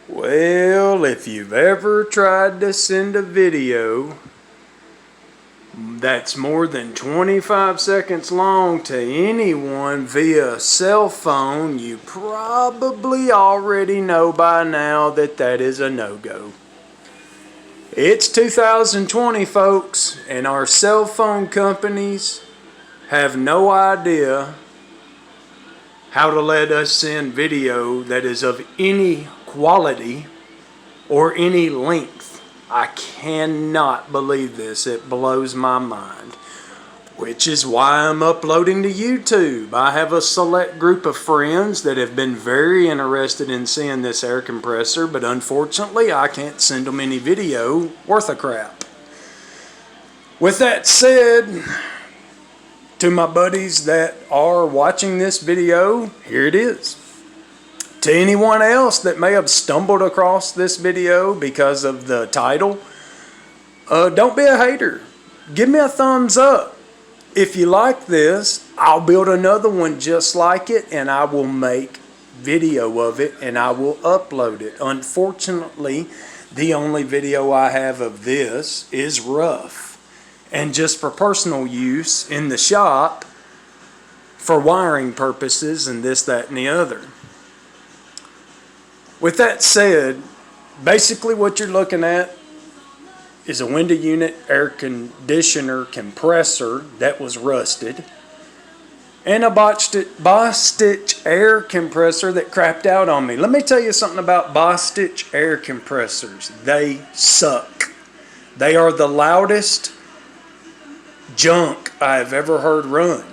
Well, if you've ever tried to send a video that's more than 25 seconds long to anyone via cell phone, you probably already know by now that that is a no-go. It's 2020, folks, and our cell phone companies have no idea how to let us send video that is of any quality or any length. I cannot believe this. It blows my mind. Which is why I'm uploading to YouTube. I have a select group of friends that have been very interested in seeing this air compressor, but unfortunately I can't send them any video worth a crap. With that said, to my buddies that are watching this video, here it is. To anyone else that may have stumbled across this video because of the title, don't be a hater. Give me a thumbs up. If you like this, I'll build another one just like it, and I will make video of it and I will upload it. Unfortunately, the only video I have of this is rough and just for personal use in the shop for wiring purposes and this, that, and the other. With that said, basically what you're looking at is a window unit air conditioner compressor that was rusted and a Bostitch air compressor that crapped out on me. Let me tell you something about Bostitch air compressors. They suck. They are the loudest junk I've ever heard run.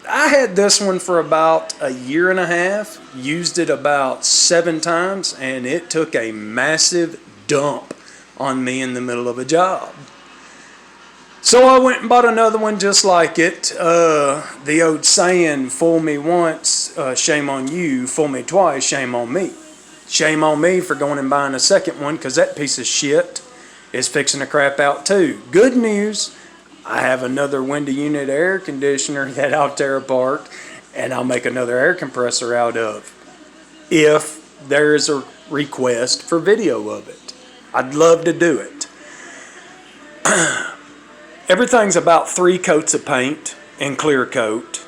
I had this one for about a year and a half, used it about 7 times, and it took a massive dump on me in the middle of a job. So I went and bought another one just like it. The old saying, fool me once, shame on you, fool me twice, shame on me. Shame on me for going and buying a second one, because that piece of shit is fixing to crap out too. Good news, I have another window unit air conditioner that I'll tear apart and I'll make another air compressor out of, if there is a request for video of it. I'd love to do it. Everything's about 3 coats of paint and clear coat,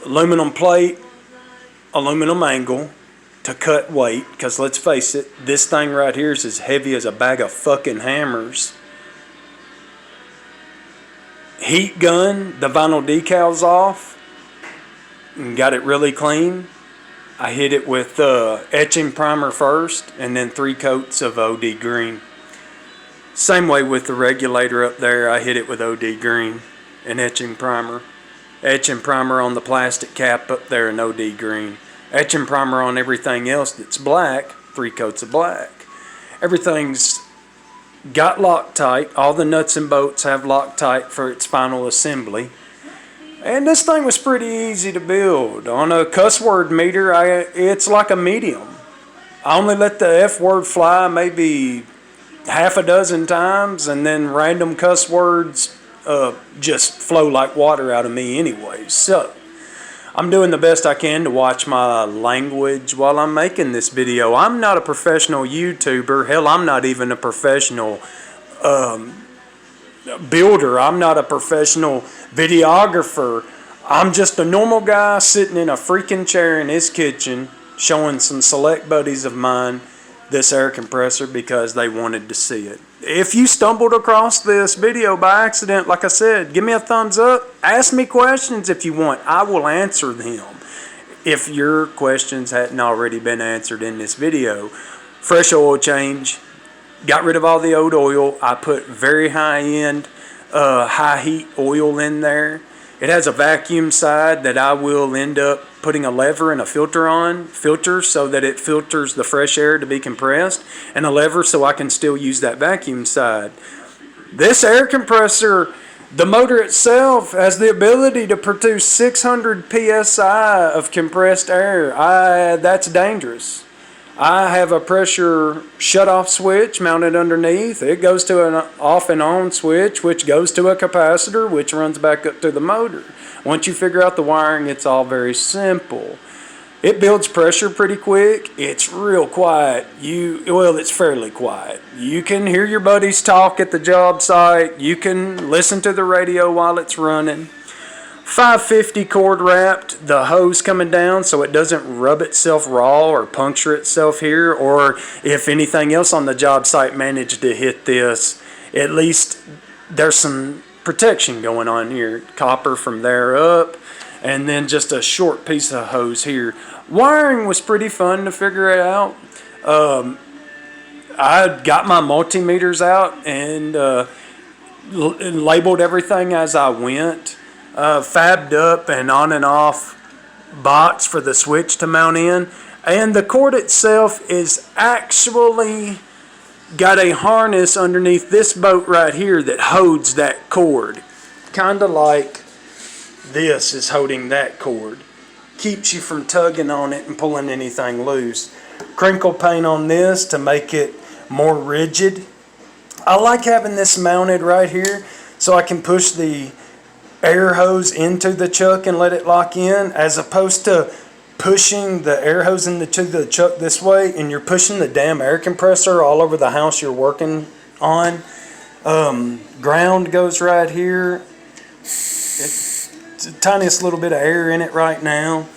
aluminum plate, aluminum angle to cut weight, because let's face it, this thing right here is as heavy as a bag of fucking hammers. Heat gun, the vinyl decals off, and got it really clean. I hit it with etching primer first, and then 3 coats of OD green. Same way with the regulator up there, I hit it with OD green and etching primer. Etching primer on the plastic cap up there and OD green. Etching primer on everything else that's black, 3 coats of black. Everything's got Loctite. All the nuts and bolts have Loctite for its final assembly. And this thing was pretty easy to build. On a cuss word meter, it's like a medium. I only let the F word fly maybe half a dozen times, and then random cuss words just flow like water out of me anyway. So I'm doing the best I can to watch my language while I'm making this video. I'm not a professional YouTuber. Hell, I'm not even a professional builder. I'm not a professional videographer. I'm just a normal guy sitting in a freaking chair in his kitchen showing some select buddies of mine this air compressor because they wanted to see it. If you stumbled across this video by accident, like I said, give me a thumbs up. Ask me questions if you want. I will answer them if your questions hadn't already been answered in this video. Fresh oil change. Got rid of all the old oil. I put very high-end, high-heat oil in there. It has a vacuum side that I will end up putting a lever and a filter so that it filters the fresh air to be compressed, and a lever so I can still use that vacuum side. This air compressor, the motor itself, has the ability to produce 600 psi of compressed air. That's dangerous. I have a pressure shutoff switch mounted underneath. It goes to an off and on switch, which goes to a capacitor, which runs back up to the motor. Once you figure out the wiring, it's all very simple. It builds pressure pretty quick. It's real quiet. Well, it's fairly quiet. You can hear your buddies talk at the job site. You can listen to the radio while it's running. 550 cord wrapped, the hose coming down so it doesn't rub itself raw or puncture itself here, or if anything else on the job site managed to hit this, at least there's some protection going on here. Copper from there up, and then just a short piece of hose here. Wiring was pretty fun to figure it out. I got my multimeters out and labeled everything as I went. Fabbed up an on and off box for the switch to mount in. And the cord itself is actually got a harness underneath this boat right here that holds that cord. Kind of like this is holding that cord. Keeps you from tugging on it and pulling anything loose. Crinkle paint on this to make it more rigid. I like having this mounted right here so I can push the air hose into the chuck and let it lock in, as opposed to pushing the air hose into the chuck this way and you're pushing the damn air compressor all over the house you're working on. Ground goes right here. It's the tiniest little bit of air in it right now.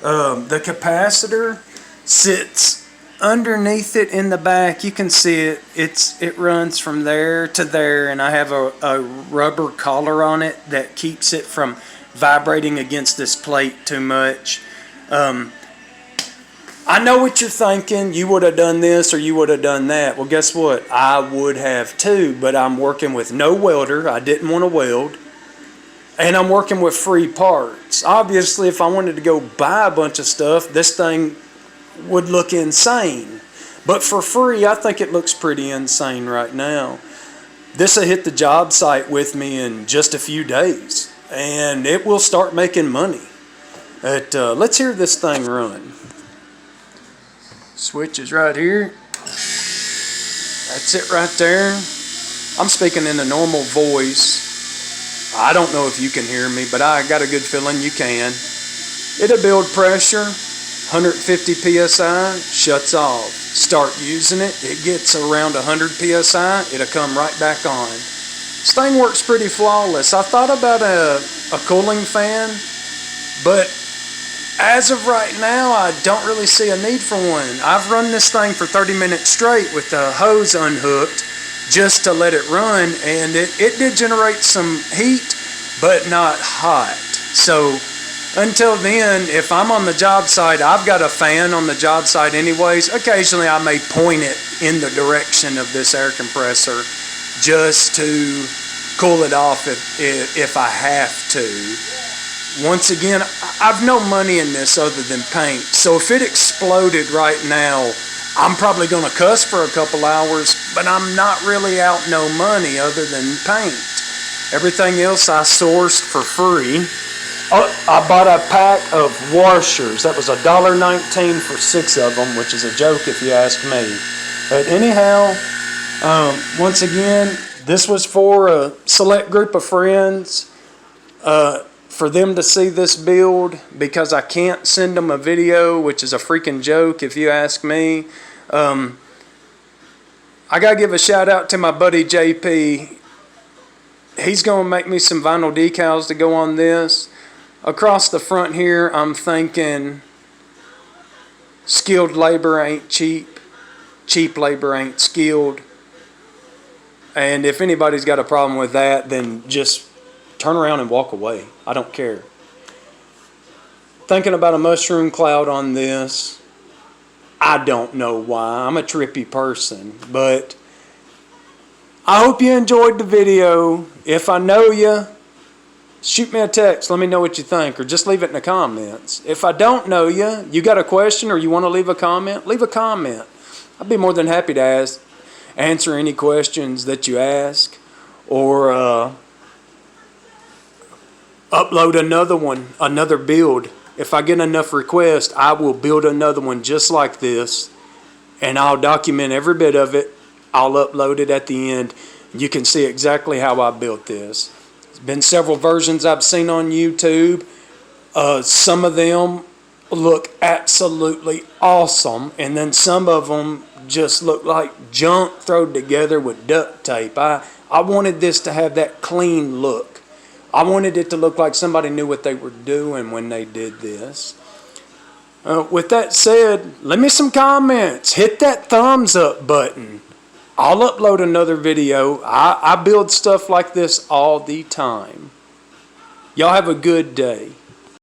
The capacitor sits underneath it in the back. You can see it. It runs from there to there, and I have a rubber collar on it that keeps it from vibrating against this plate too much. I know what you're thinking. You would have done this or you would have done that. Well, guess what? I would have too, but I'm working with no welder. I didn't want to weld. And I'm working with free parts. Obviously, if I wanted to go buy a bunch of stuff, this thing would look insane. But for free, I think it looks pretty insane right now. This will hit the job site with me in just a few days. And it will start making money. Let's hear this thing run. Switch is right here. That's it right there. I'm speaking in a normal voice. I don't know if you can hear me, but I got a good feeling you can. It'll build pressure, 150 psi, shuts off. Start using it, it gets around 100 psi, it'll come right back on. This thing works pretty flawless. I thought about a cooling fan, but as of right now, I don't really see a need for one. I've run this thing for 30 minutes straight with the hose unhooked, just to let it run, and it did generate some heat, but not hot. So until then, if I'm on the job site, I've got a fan on the job site anyways. Occasionally I may point it in the direction of this air compressor just to cool it off if I have to. Once again, I've no money in this other than paint, so if it exploded right now, I'm probably going to cuss for a couple hours, but I'm not really out no money other than paint. Everything else I sourced for free. I bought a pack of washers. That was $1.19 for 6 of them, which is a joke if you ask me. But anyhow, once again, this was for a select group of friends, for them to see this build, because I can't send them a video, which is a freaking joke if you ask me. I gotta give a shout out to my buddy JP. He's gonna make me some vinyl decals to go on this. Across the front here, I'm thinking skilled labor ain't cheap, cheap labor ain't skilled. And if anybody's got a problem with that, then just turn around and walk away. I don't care. Thinking about a mushroom cloud on this. I don't know why. I'm a trippy person. But I hope you enjoyed the video. If I know you, shoot me a text. Let me know what you think. Or just leave it in the comments. If I don't know you, you got a question or you want to leave a comment, leave a comment. I'd be more than happy to answer any questions that you ask. Or upload another one, another build. If I get enough requests, I will build another one just like this, and I'll document every bit of it. I'll upload it at the end. You can see exactly how I built this. There's been several versions I've seen on YouTube. Some of them look absolutely awesome, and then some of them just look like junk thrown together with duct tape. I wanted this to have that clean look. I wanted it to look like somebody knew what they were doing when they did this. With that said, leave me some comments. Hit that thumbs up button. I'll upload another video. I build stuff like this all the time. Y'all have a good day.